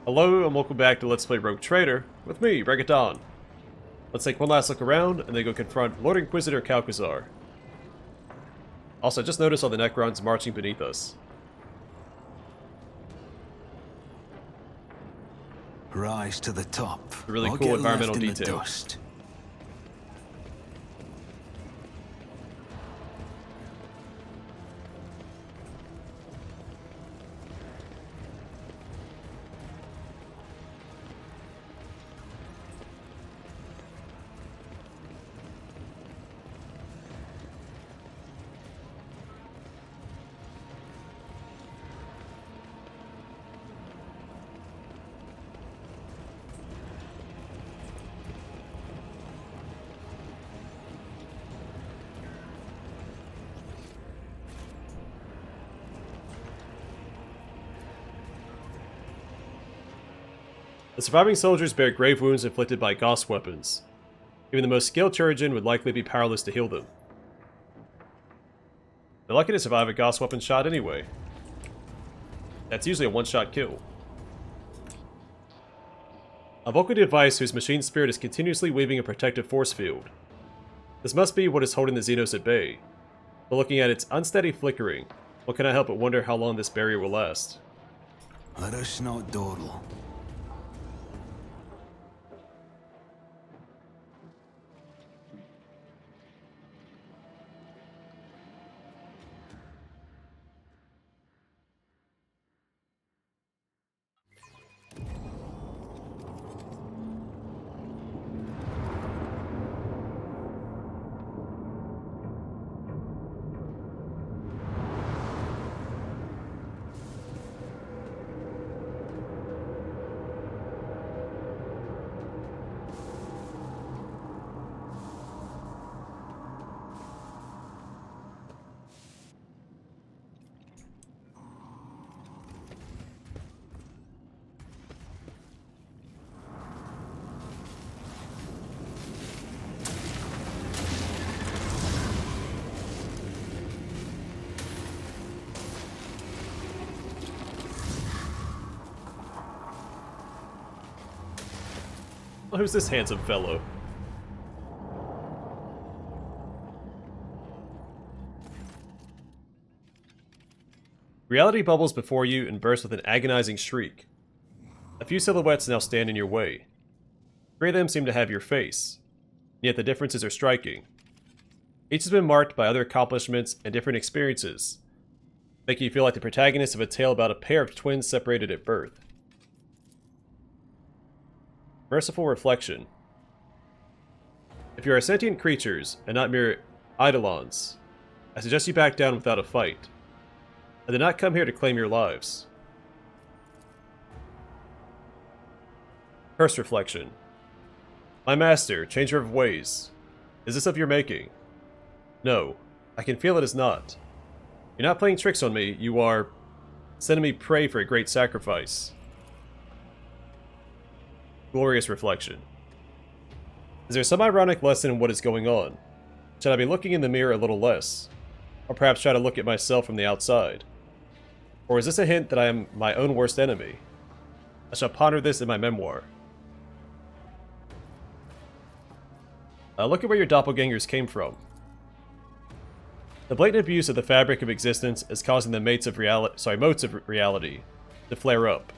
Hello and welcome back to Let's Play Rogue Trader, with me, Regadon. Let's take one last look around, and then go confront Lord Inquisitor Calcazar. Also, I just noticed all the Necrons marching beneath us. Rise to the top. A really I'll cool get environmental left in the detail. dust. The surviving soldiers bear grave wounds inflicted by Gauss weapons. Even the most skilled Chirurgeon would likely be powerless to heal them. They're lucky to survive a Gauss weapon shot anyway. That's usually a one-shot kill. A Vulcan device whose machine spirit is continuously weaving a protective force field. This must be what is holding the Xenos at bay. But looking at its unsteady flickering, one cannot help but wonder how long this barrier will last. Let us not dawdle. Who's this handsome fellow? Reality bubbles before you and bursts with an agonizing shriek. A few silhouettes now stand in your way. Three of them seem to have your face, yet the differences are striking. Each has been marked by other accomplishments and different experiences, making you feel like the protagonist of a tale about a pair of twins separated at birth. Merciful reflection. If you are sentient creatures, and not mere eidolons, I suggest you back down without a fight. I did not come here to claim your lives. Curse reflection. My master, changer of ways. Is this of your making? No, I can feel it is not. You're not playing tricks on me, you are sending me prey for a great sacrifice. Glorious reflection. Is there some ironic lesson in what is going on? Should I be looking in the mirror a little less? Or perhaps try to look at myself from the outside? Or is this a hint that I am my own worst enemy? I shall ponder this in my memoir. Look at where your doppelgangers came from. The blatant abuse of the fabric of existence is causing the motes of reality to flare up.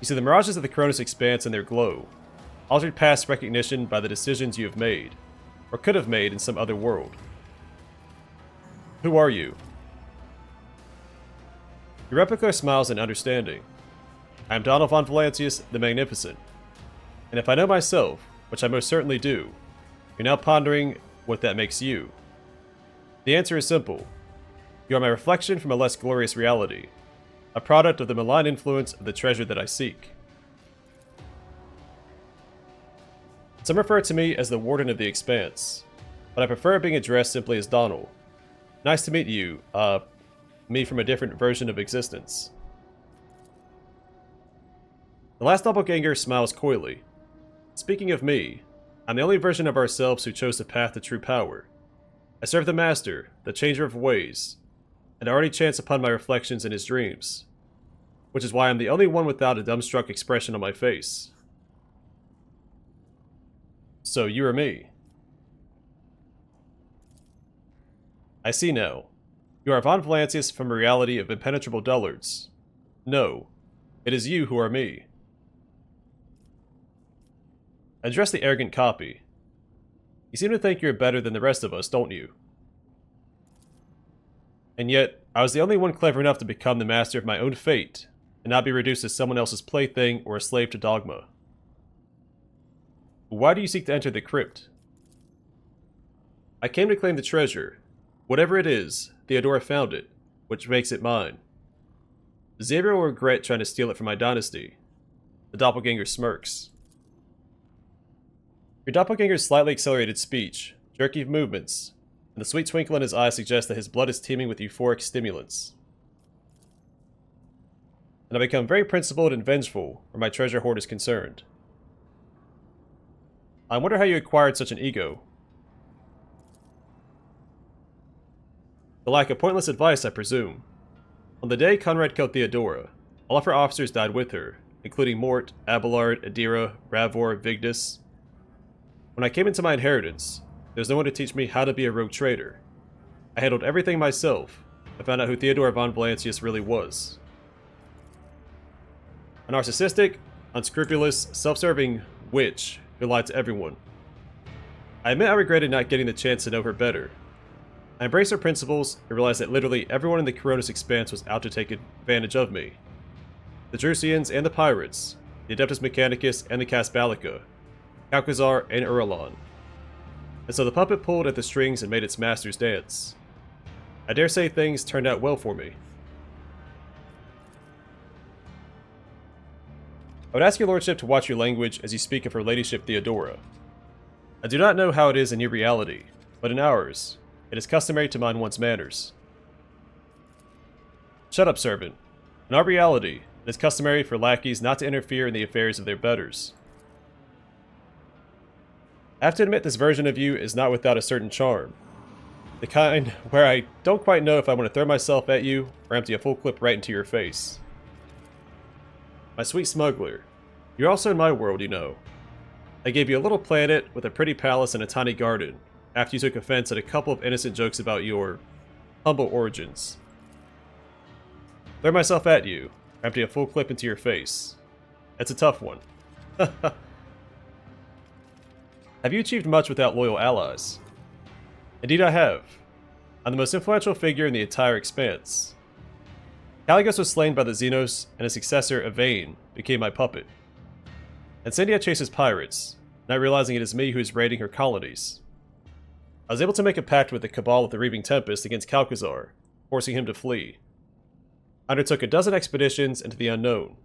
You see the mirages of the Cronus expanse in their glow, altered past recognition by the decisions you have made, or could have made in some other world. Who are you? Your replica smiles in understanding. I am Donald von Valancius the Magnificent, and if I know myself, which I most certainly do, you're now pondering what that makes you. The answer is simple. You are my reflection from a less glorious reality, a product of the malign influence of the treasure that I seek. Some refer to me as the Warden of the Expanse, but I prefer being addressed simply as Donald. Nice to meet you, me from a different version of existence. The last doppelganger smiles coyly. Speaking of me, I'm the only version of ourselves who chose the path to true power. I serve the Master, the changer of ways, and I already chance upon my reflections in his dreams. which is why I'm the only one without a dumbstruck expression on my face. So you are me. I see now. You are Von Valancius from a reality of impenetrable dullards. No, it is you who are me. Address the arrogant copy. You seem to think you're better than the rest of us, don't you? And yet, I was the only one clever enough to become the master of my own fate, and not be reduced to someone else's plaything or a slave to dogma. Why do you seek to enter the crypt? I came to claim the treasure. Whatever it is, Theodora found it, which makes it mine. Xavier will regret trying to steal it from my dynasty. The doppelganger smirks. Your doppelganger's slightly accelerated speech, jerky movements, and the sweet twinkle in his eye suggests that his blood is teeming with euphoric stimulants. And I become very principled and vengeful where my treasure hoard is concerned. I wonder how you acquired such an ego. The lack of pointless advice, I presume. On the day Conrad killed Theodora, all of her officers died with her, including Mort, Abelard, Adira, Ravor, Vigdis. When I came into my inheritance, there was no one to teach me how to be a rogue trader. I handled everything myself, and found out who Theodora von Valancius really was. A narcissistic, unscrupulous, self-serving witch who lied to everyone. I admit I regretted not getting the chance to know her better. I embraced her principles and realized that literally everyone in the Coronis Expanse was out to take advantage of me. The Drusians and the Pirates, the Adeptus Mechanicus and the Casbalica, Calcazar and Uralon. And so the puppet pulled at the strings and made its masters dance. I dare say things turned out well for me. I would ask your lordship to watch your language as you speak of her ladyship Theodora. I do not know how it is in your reality, but in ours, it is customary to mind one's manners. Shut up, servant. In our reality, it is customary for lackeys not to interfere in the affairs of their betters. I have to admit this version of you is not without a certain charm. The kind where I don't quite know if I want to throw myself at you or empty a full clip right into your face. My sweet smuggler, you're also in my world, you know. I gave you a little planet with a pretty palace and a tiny garden, after you took offense at a couple of innocent jokes about your humble origins. Throw myself at you, or empty a full clip into your face. It's a tough one. Have you achieved much without loyal allies? Indeed I have. I'm the most influential figure in the entire expanse. Caligos was slain by the Xenos, and his successor, Evane, became my puppet. And Sandia chases pirates, not realizing it is me who is raiding her colonies. I was able to make a pact with the Cabal of the Reaving Tempest against Calcazar, forcing him to flee. I undertook a dozen expeditions into the unknown,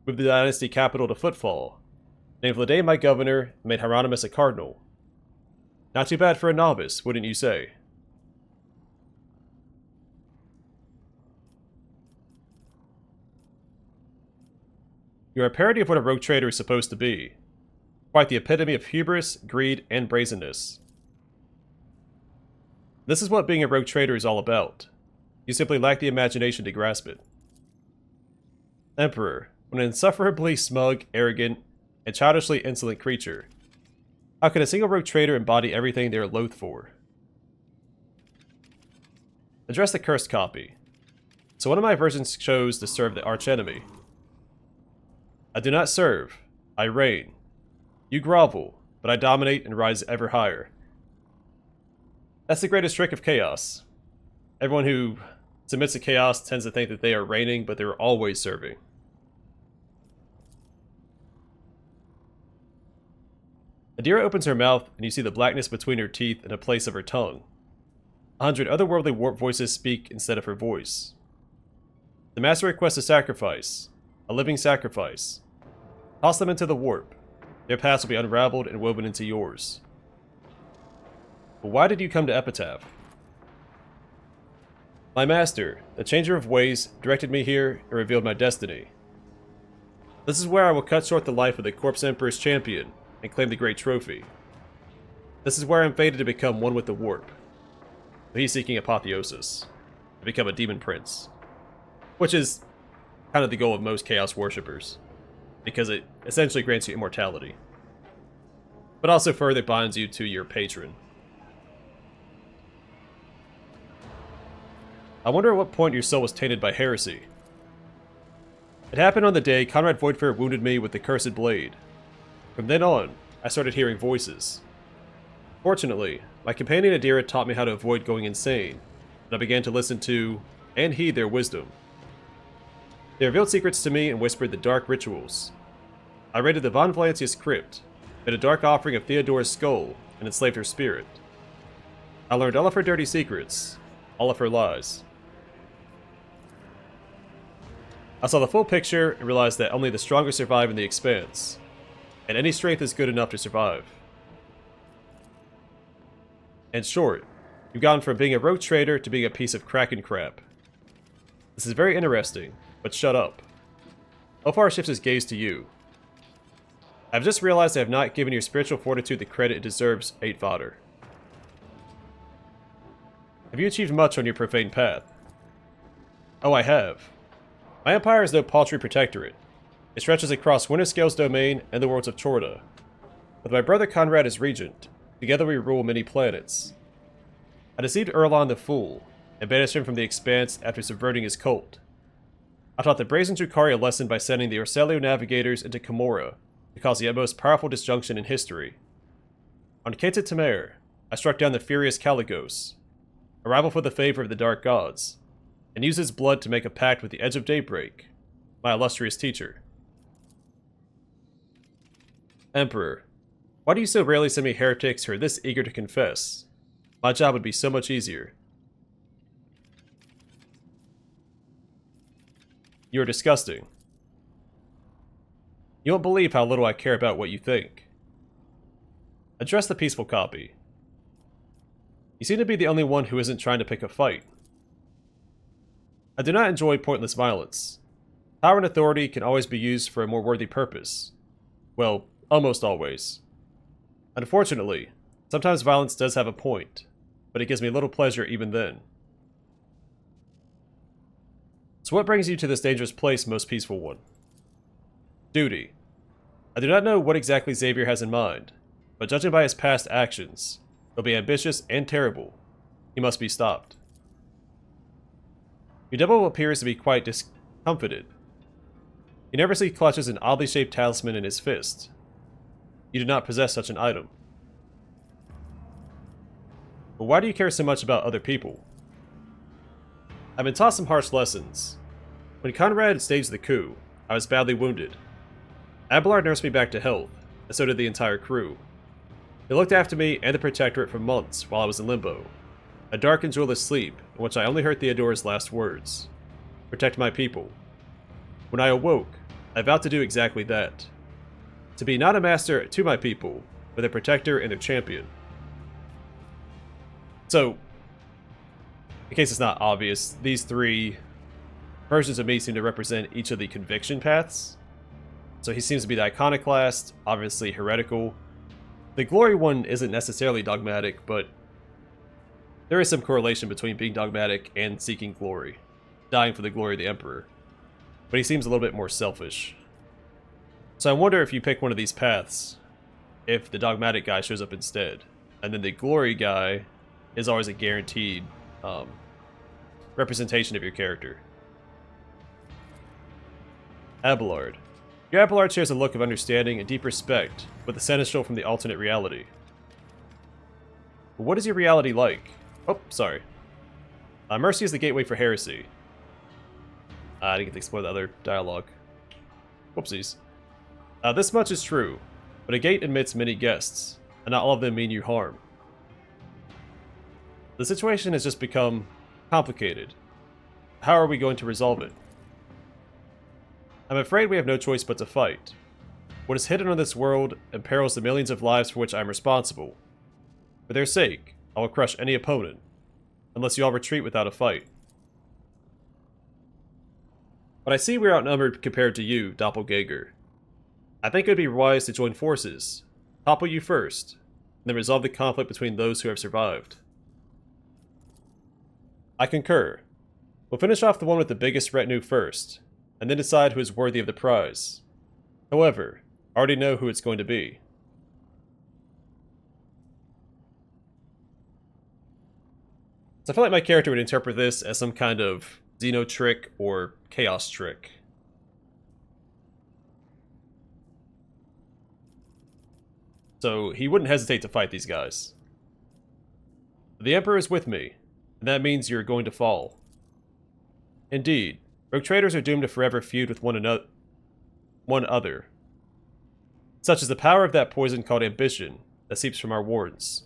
moved the dynasty capital to Footfall, named Vlade my governor, and made Hieronymus a cardinal. Not too bad for a novice, wouldn't you say? You are a parody of what a rogue trader is supposed to be. Quite the epitome of hubris, greed, and brazenness. This is what being a rogue trader is all about. You simply lack the imagination to grasp it. Emperor, when an insufferably smug, arrogant, and childishly insolent creature, how can a single rogue trader embody everything they are loath for? Address the cursed copy. So one of my versions chose to serve the archenemy. I do not serve, I reign. You grovel, but I dominate and rise ever higher. That's the greatest trick of chaos. Everyone who submits to chaos tends to think that they are reigning, but they're always serving. Adira opens her mouth, and you see the blackness between her teeth in a place of her tongue. 100 otherworldly warp voices speak instead of her voice. The master requests a sacrifice, a living sacrifice. Toss them into the warp. Their paths will be unraveled and woven into yours. But why did you come to Epitaph? My master, the changer of ways, directed me here and revealed my destiny. This is where I will cut short the life of the Corpse Emperor's champion and claim the great trophy. This is where I'm fated to become one with the warp. But he's seeking apotheosis, to become a demon prince. Which is kind of the goal of most Chaos worshippers, because it essentially grants you immortality, but also further binds you to your patron. I wonder at what point your soul was tainted by heresy. It happened on the day Conrad Voidfair wounded me with the cursed blade. From then on, I started hearing voices. Fortunately, my companion Adira taught me how to avoid going insane, and I began to listen to and heed their wisdom. They revealed secrets to me and whispered the dark rituals. I raided the Von Valancius crypt, made a dark offering of Theodora's skull, and enslaved her spirit. I learned all of her dirty secrets, all of her lies. I saw the full picture and realized that only the strongest survive in the Expanse, and any strength is good enough to survive. In short, you've gone from being a rogue trader to being a piece of Kraken crap. This is very interesting, but shut up. Ofar shifts his gaze to you. I've just realized I have not given your spiritual fortitude the credit it deserves, 8 fodder. Have you achieved much on your profane path? Oh, I have. My empire is no paltry protectorate. It stretches across Winterscale's domain and the worlds of Chorda. With my brother Conrad as regent, together we rule many planets. I deceived Erlon the Fool, and banished him from the Expanse after subverting his cult. I taught the Brazen Drukhari a lesson by sending the Orselio navigators into Camorra to cause the most powerful disjunction in history. On Keta Temer, I struck down the furious Caligos, a rival for the favor of the Dark Gods, and used his blood to make a pact with the Edge of Daybreak, my illustrious teacher. Emperor, why do you so rarely send me heretics who are this eager to confess? My job would be so much easier. You are disgusting. You won't believe how little I care about what you think. Address the peaceful copy. You seem to be the only one who isn't trying to pick a fight. I do not enjoy pointless violence. Power and authority can always be used for a more worthy purpose. Well, almost always. Unfortunately, sometimes violence does have a point, but it gives me little pleasure even then. So what brings you to this dangerous place, most peaceful one? Duty. I do not know what exactly Xavier has in mind, but judging by his past actions, he'll be ambitious and terrible. He must be stopped. Your devil appears to be quite discomfited. He nervously clutches an oddly shaped talisman in his fist. You do not possess such an item. But why do you care so much about other people? I've been taught some harsh lessons. When Conrad staged the coup, I was badly wounded. Abelard nursed me back to health, and so did the entire crew. They looked after me and the Protectorate for months while I was in limbo. A dark and joyless sleep, in which I only heard Theodora's last words. Protect my people. When I awoke, I vowed to do exactly that. To be not a master to my people, but a protector and their champion. So, in case it's not obvious, these 3 versions of me seem to represent each of the conviction paths. So he seems to be the iconoclast, obviously heretical. The glory one isn't necessarily dogmatic, but there is some correlation between being dogmatic and seeking glory, dying for the glory of the Emperor. But he seems a little bit more selfish. So I wonder if you pick one of these paths, if the dogmatic guy shows up instead, and then the glory guy is always a guaranteed representation of your character. Abelard. Your Abelard shares a look of understanding and deep respect with the seneschal from the alternate reality. But what is your reality like? Oh, sorry. Mercy is the gateway for heresy. I didn't get to explore the other dialogue. Whoopsies. This much is true, but a gate admits many guests, and not all of them mean you harm. The situation has just become complicated. How are we going to resolve it? I'm afraid we have no choice but to fight. What is hidden on this world imperils the millions of lives for which I am responsible. For their sake, I will crush any opponent, unless you all retreat without a fight. But I see we're outnumbered compared to you, Doppelganger. I think it would be wise to join forces, topple you first, and then resolve the conflict between those who have survived. I concur. We'll finish off the one with the biggest retinue first, and then decide who is worthy of the prize. However, I already know who it's going to be. So I feel like my character would interpret this as some kind of Xeno trick or Chaos trick. So he wouldn't hesitate to fight these guys. The Emperor is with me, and that means you're going to fall. Indeed, rogue traders are doomed to forever feud with one other. Such is the power of that poison called ambition that seeps from our wards.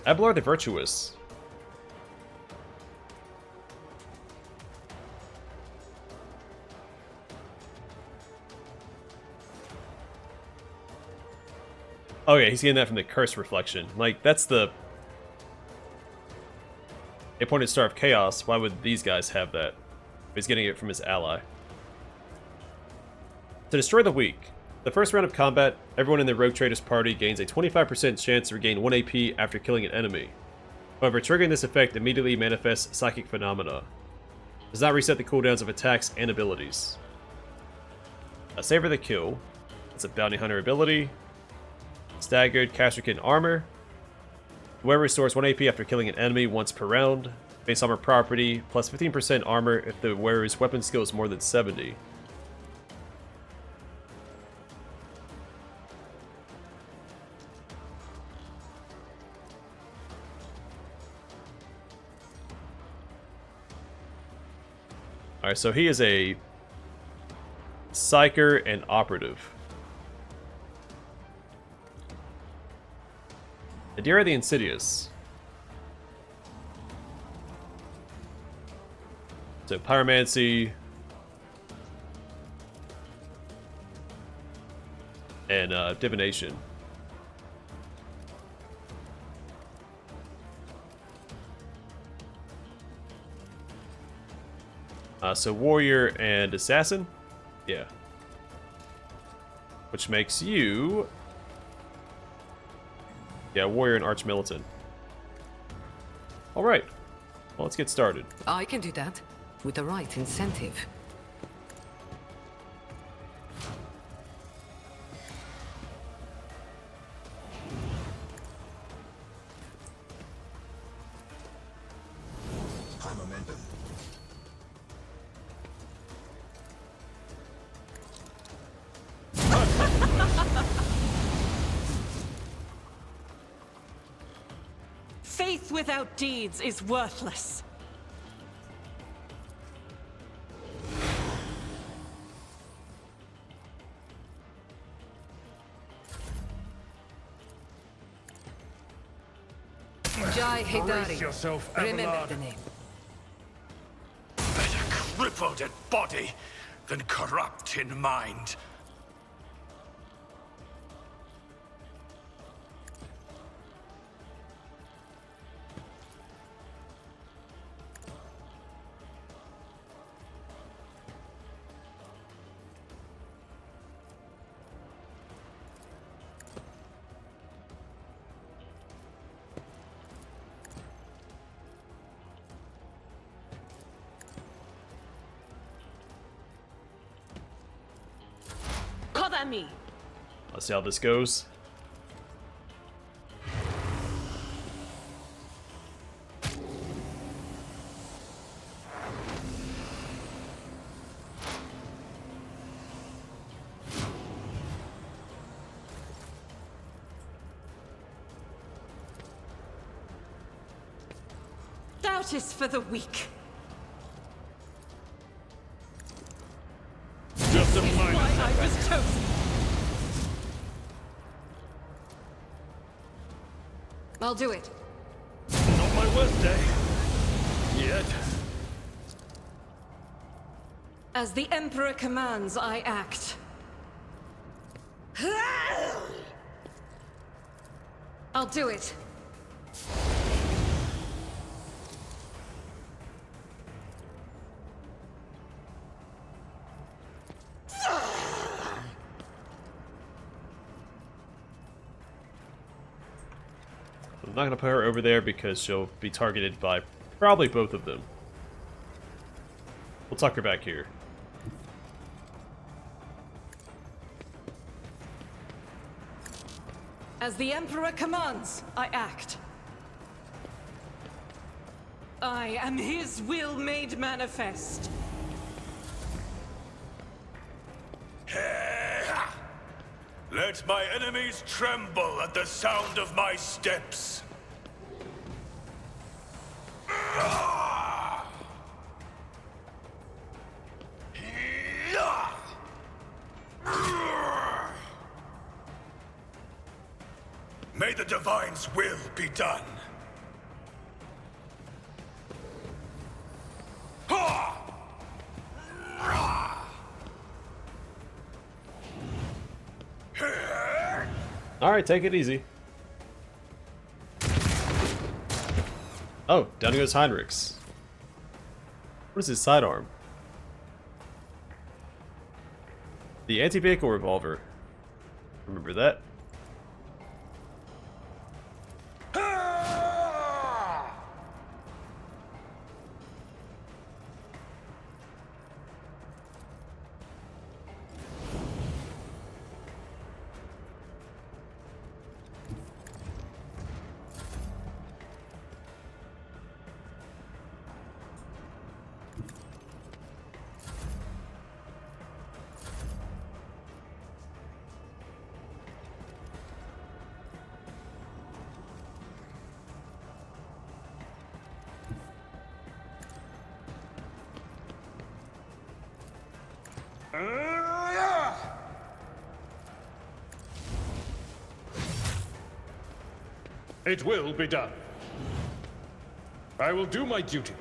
Abelard the Virtuous. Oh yeah, he's getting that from the curse reflection. Like, that's the appointed star of chaos. Why would these guys have that? He's getting it from his ally. To destroy the weak. The first round of combat, everyone in the Rogue Trader's party gains a 25% chance to regain 1 AP after killing an enemy. However, triggering this effect immediately manifests psychic phenomena. Does not reset the cooldowns of attacks and abilities. Savor the kill. It's a bounty hunter ability. Staggered, caster kit, and armor. The wearer restores 1 AP after killing an enemy once per round. Base armor property, plus 15% armor if the wearer's weapon skill is more than 70. Alright, so he is a Psyker and Operative. Adira the Insidious. So Pyromancy. And Divination. So Warrior and Assassin? Yeah. Which makes you... yeah, Warrior and Arch-Militant. Alright. Well, let's get started. I can do that, with the right incentive. High momentum. Faith without deeds is worthless. Jai Brace Hidari. yourself, Remember Abelard. the name. Better crippled in body than corrupt in mind. Cover me. Let's see how this goes. Doubt is for the weak. Just a Why I was chosen. I'll do it. Not my worst day. Yet. As the Emperor commands, I act. I'll do it. I'm not going to put her over there because she'll be targeted by probably both of them. We'll tuck her back here. As the Emperor commands, I act. I am his will made manifest. Let my enemies tremble at the sound of my steps. May the Divine's will be done. Alright, take it easy. Oh, down goes Heinrichs. What is his sidearm? The anti-vehicle revolver. Remember that? It will be done. I will do my duty.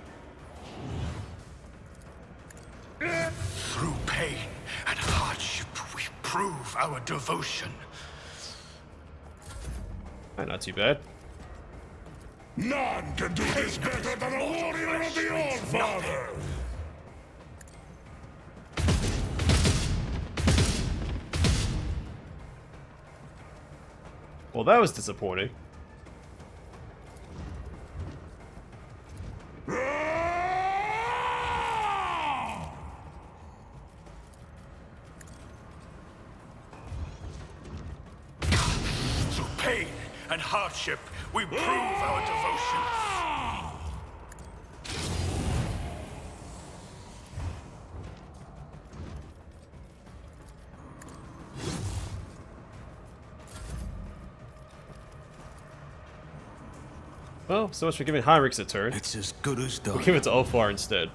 Through pain and hardship, we prove our devotion. Not too bad. None can do this better than a warrior of the All-Father! Well, that was disappointing. Through pain and hardship, we prove our devotion. Well, so much for giving Heinrichs a turn. It's as good as done. We'll give it to Ulfar instead.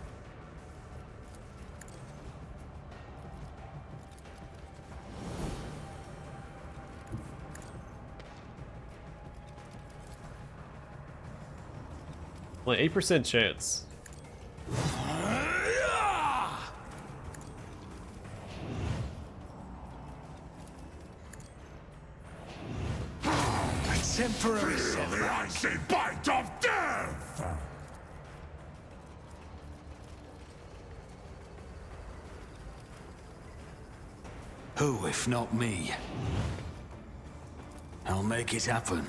Only 8% chance. Temporary The icy bite of death! Who, if not me? I'll make it happen.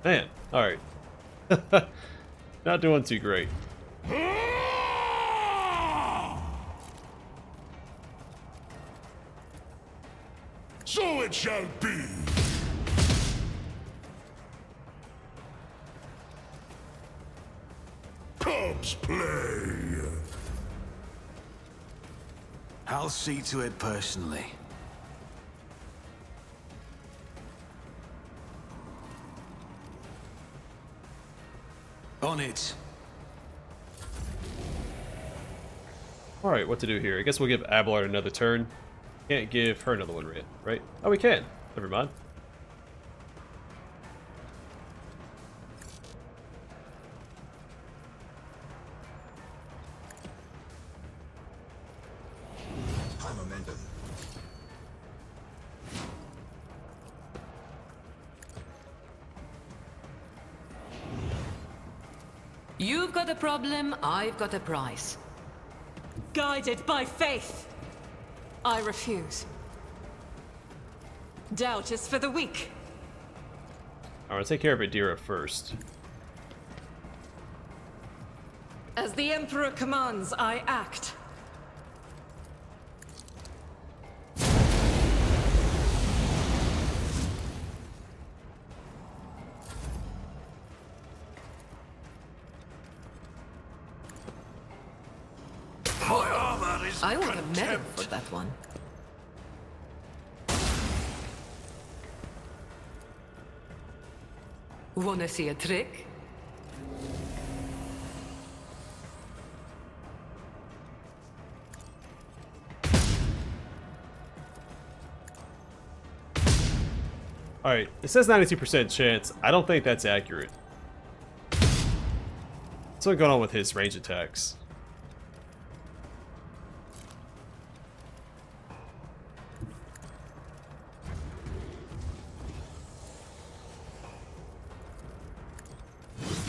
Man, alright. Not doing too great. So it shall be. Cubs play. I'll see to it personally. On it. Alright, what to do here? I guess we'll give Abelard another turn. Can't give her another one, right? Oh, we can. Never mind. High momentum. You've got a problem, I've got a price. Guided by faith. I refuse. Doubt is for the weak. Alright, take care of Adira first. As the Emperor commands, I act. My armor is I want a medal contempt. for that one. Wanna see a trick? Alright, it says 92% chance. I don't think that's accurate. What's going on with his range attacks?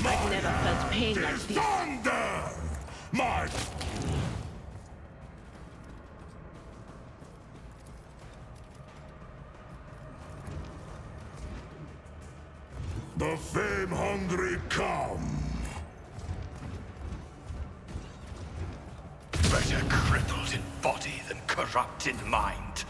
I've never felt pain like this. Thunder! My The fame-hungry come. Better crippled in body than corrupt in mind.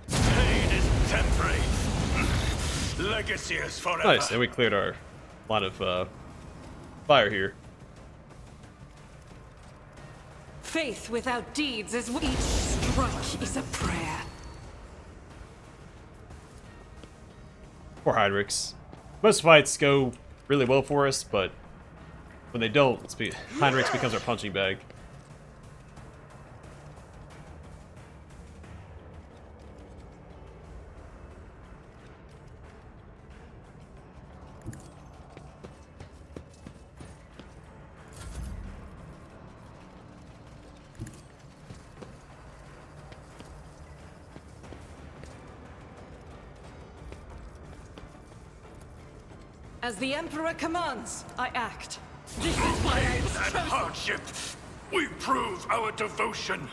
Pain is temporary. Legacy is forever. Nice, and we cleared our line of fire here. Faith without deeds is each strike is a prayer. Poor Heinrichs. Most fights go really well for us, but when they don't, Heinrichs becomes our punching bag. As the Emperor commands, I act. This is why I Pain was and chosen. hardship, we prove our devotion.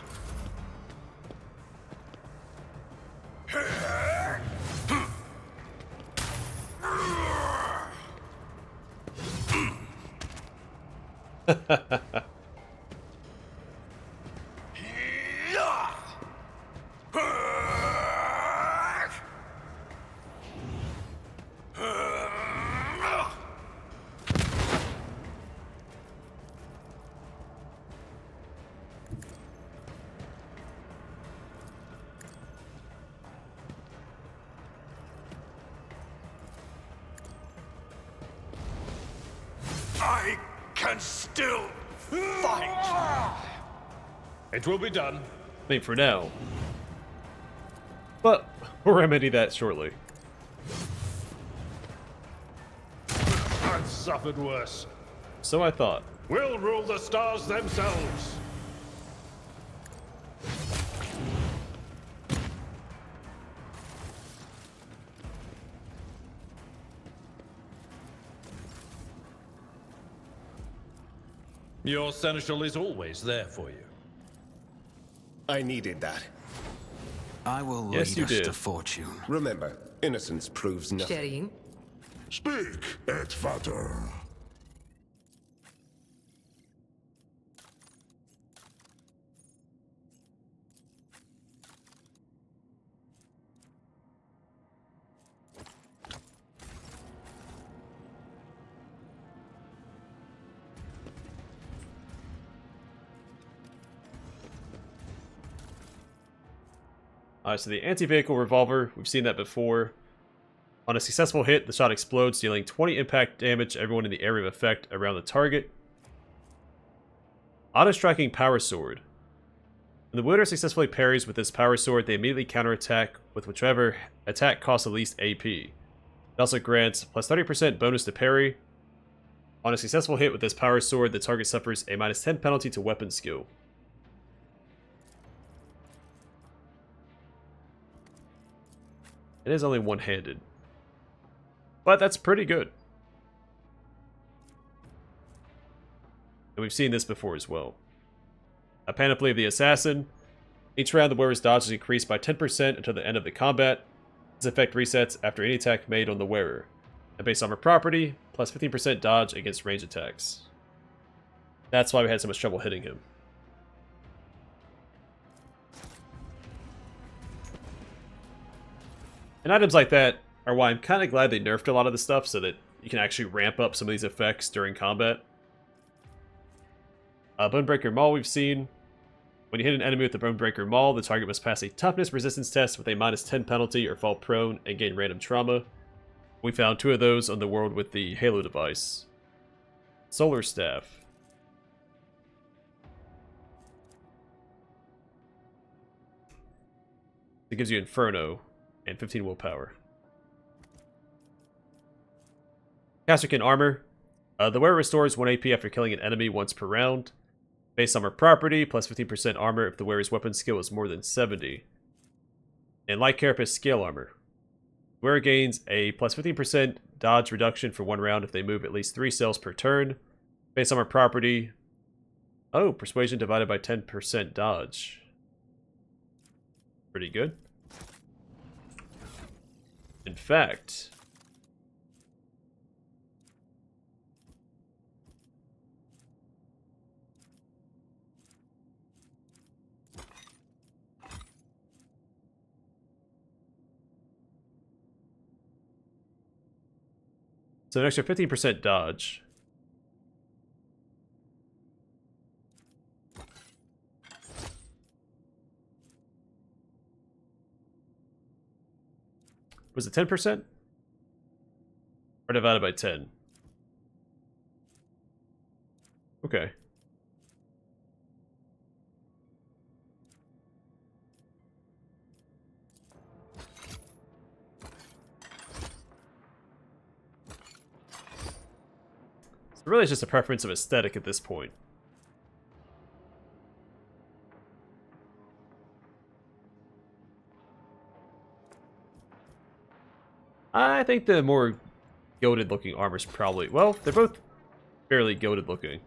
I can still fight. It will be done. I mean, for now. But we'll remedy that shortly. I've suffered worse. So I thought. We'll rule the stars themselves. Your seneschal is always there for you. I needed that. I will Yes, lead you us did. to fortune. Remember, innocence proves nothing. Sharing. Speak, Epitaph. So the anti-vehicle revolver, we've seen that before. On a successful hit, the shot explodes, dealing 20 impact damage to everyone in the area of effect around the target. Auto-striking power sword. When the wielder successfully parries with this power sword, they immediately counterattack with whichever attack costs the least AP. It also grants plus 30% bonus to parry. On a successful hit with this power sword, the target suffers a minus 10 penalty to weapon skill. It is only one-handed, but that's pretty good. And we've seen this before as well. A Panoply of the Assassin. Each round, the wearer's dodge is increased by 10% until the end of the combat. This effect resets after any attack made on the wearer. And base armor property, plus 15% dodge against range attacks. That's why we had so much trouble hitting him. And items like that are why I'm kind of glad they nerfed a lot of the stuff so that you can actually ramp up some of these effects during combat. Bonebreaker Maul we've seen. When you hit an enemy with the Bonebreaker Maul, the target must pass a toughness resistance test with a minus 10 penalty or fall prone and gain random trauma. We found 2 of those on the world with the Halo device. Solar Staff. It gives you Inferno and 15 willpower. Casterkin Armor. The wearer restores 1 AP after killing an enemy once per round. Base armor property, plus 15% armor if the wearer's weapon skill is more than 70. And Light Carapace Scale Armor. The wearer gains a plus 15% dodge reduction for 1 round if they move at least 3 cells per turn. Base armor property. Oh, Persuasion divided by 10% dodge. Pretty good. In fact, so an extra 15% dodge. Was it 10%? Or divided by 10? Okay. So really it's just a preference of aesthetic at this point. I think the more goated looking armor's probably, well, they're both fairly goated looking. It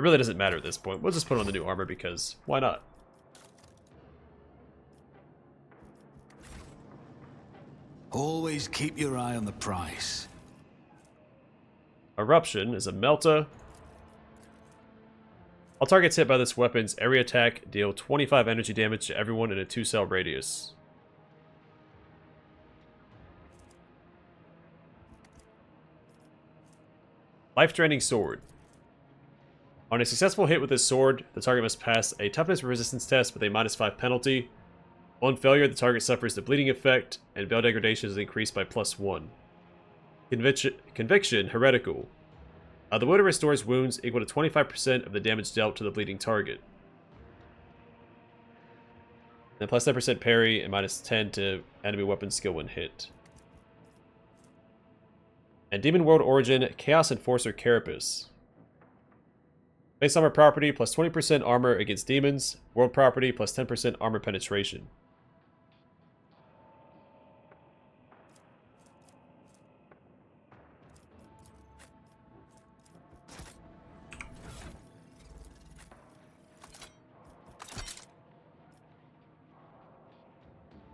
really doesn't matter at this point. We'll just put on the new armor because why not? Always keep your eye on the price. Eruption is a Melta. All targets hit by this weapon's area attack deal 25 energy damage to everyone in a 2-cell radius. Life-draining sword. On a successful hit with this sword, the target must pass a toughness resistance test with a minus 5 penalty. On failure, the target suffers the bleeding effect, and veil degradation is increased by +1. Conviction, heretical. The wielder restores wounds equal to 25% of the damage dealt to the bleeding target. And plus 10% parry and minus 10 to enemy weapon skill when hit. And Demon World Origin, Chaos Enforcer Carapace. Base armor property, plus 20% armor against demons. World property, plus 10% armor penetration.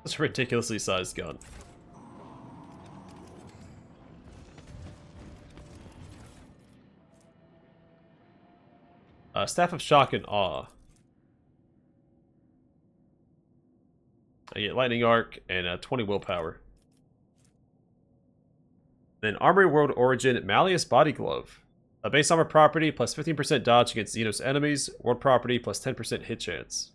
That's a ridiculously sized gun. Staff of Shock and Awe. I get Lightning Arc and 20 willpower. Then Armory World Origin, Malleus Body Glove. A base armor property, plus 15% dodge against Xenos enemies. World property, plus 10% hit chance.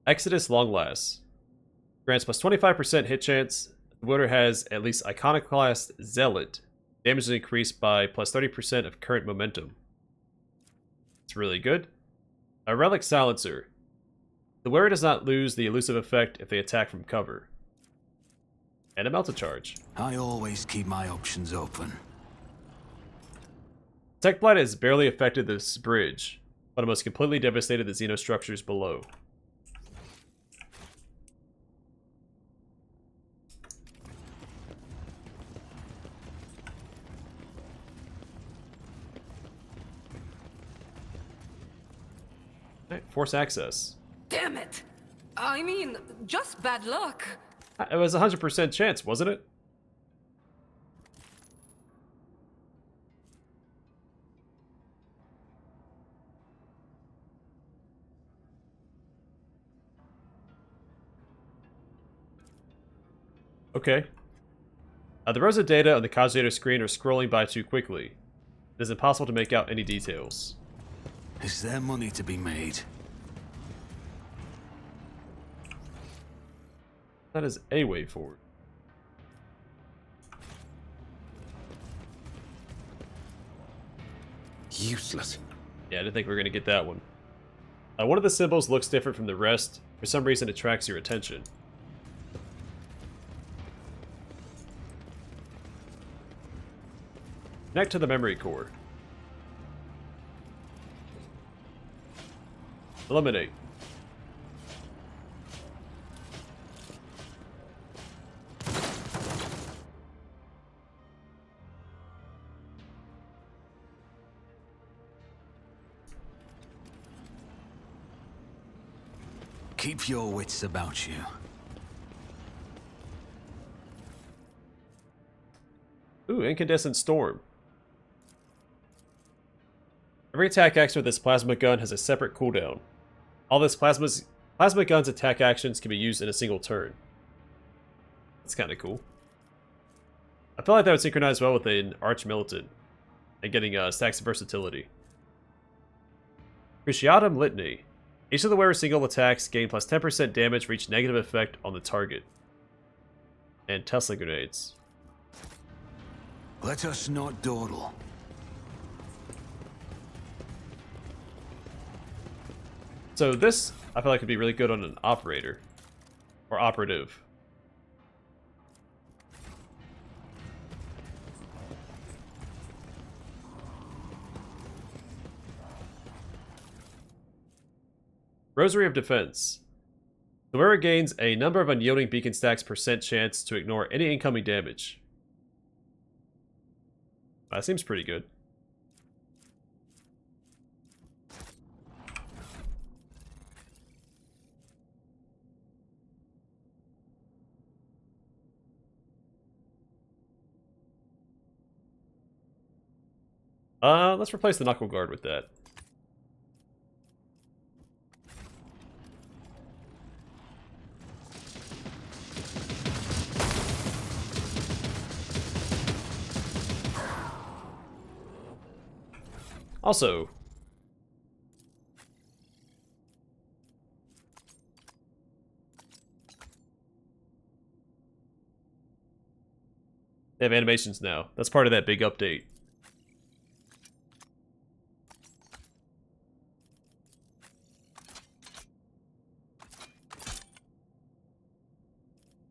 Exodus Longlast. Grants plus 25% hit chance. The wielder has at least Iconoclast Zealot. Damage is increased by plus 30% of current momentum. It's really good. A Relic Silencer. The wearer does not lose the elusive effect if they attack from cover. And a Melta Charge. I always keep my options open. Tech Blight has barely affected this bridge, but almost completely devastated the xenostructures below. Alright, force access. Damn it! I mean, just bad luck. It was a 100% chance, wasn't it? Okay. The rows of data on the Cogitator screen are scrolling by too quickly. It is impossible to make out any details. Is there money to be made? That is a way forward. Useless. Yeah, I didn't think we were going to get that one. One of the symbols looks different from the rest. For some reason, it attracts your attention. Connect to the memory core. Eliminate. Keep your wits about you. Ooh, Incandescent Storm. Every attack action with this plasma gun has a separate cooldown. All this plasma gun's attack actions can be used in a single turn. That's kind of cool. I feel like that would synchronize well with an Arch Militant and getting stacks of versatility. Cruciatum Litany. Each of the wearer's single attacks gain plus 10% damage for each negative effect on the target. And Tesla Grenades. Let us not dawdle. So this, I feel like, could be really good on an operator. Or operative. Rosary of Defense. The wearer gains a number of unyielding beacon stacks % chance to ignore any incoming damage. That seems pretty good. Let's replace the Knuckle Guard with that. Also, they have animations now. That's part of that big update.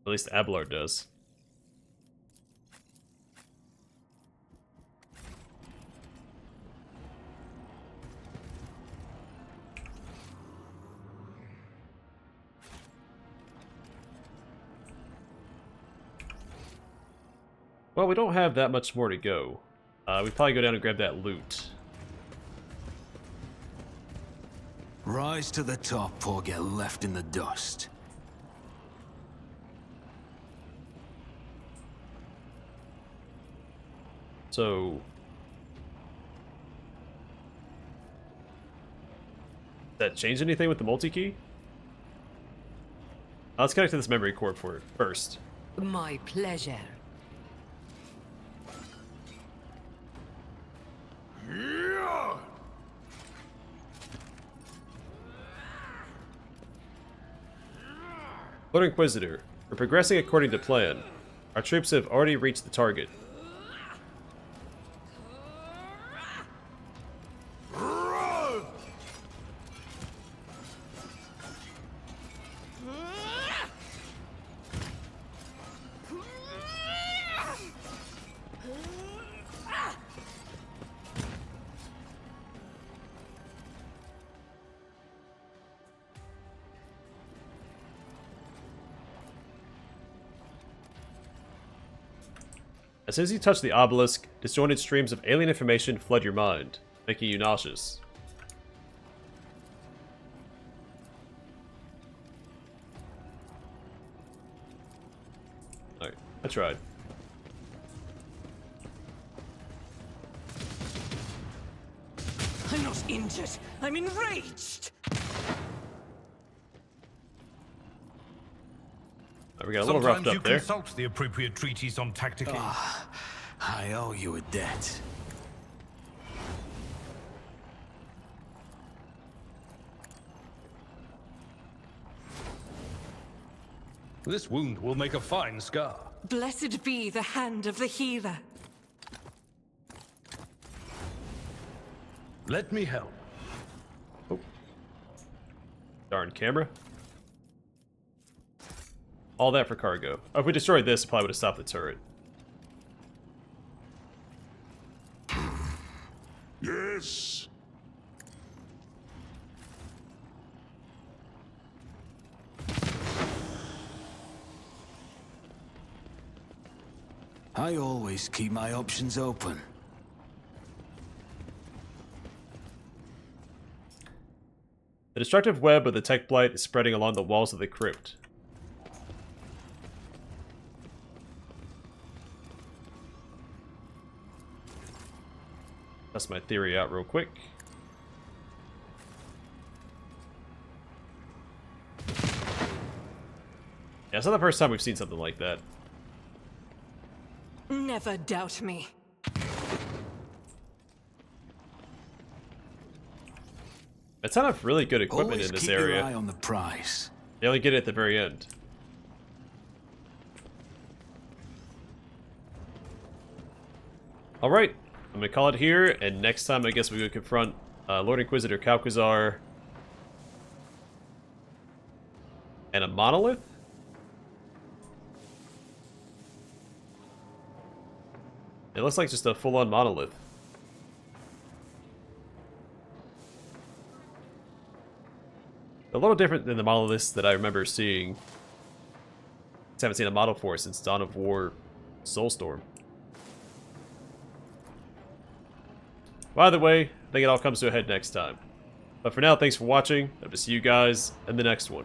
At least Abelard does. Well, we don't have that much more to go. We probably go down and grab that loot. Rise to the top or get left in the dust. So... Does that change anything with the multi-key? Let's connect to this memory core for it first. My pleasure. Lord Inquisitor, we're progressing according to plan. Our troops have already reached the target. As soon as you touch the obelisk, disjointed streams of alien information flood your mind, making you nauseous. Alright, I tried. I'm not injured. I'm enraged. We got a little roughed Sometimes you up there. consult the appropriate treatise on tacticking. I owe you a debt. This wound will make a fine scar. Blessed be the hand of the healer. Let me help. Oh. Darn camera. All that for cargo. Oh, if we destroyed this, it probably would have stopped the turret. Yes. I always keep my options open. The destructive web of the tech blight is spreading along the walls of the crypt. Test my theory out real quick. Yeah, it's not the first time we've seen something like that. Never doubt me. A ton of really good equipment Always in this keep your area. eye on the prize. They only get it at the very end. Alright, I'm gonna call it here, and next time I guess we would confront Lord Inquisitor Calcazar and a monolith? It looks like just a full-on monolith. A little different than the monoliths that I remember seeing. Just haven't seen a model for since Dawn of War Soulstorm. By the way, I think it all comes to a head next time. But for now, thanks for watching. Hope to see you guys in the next one.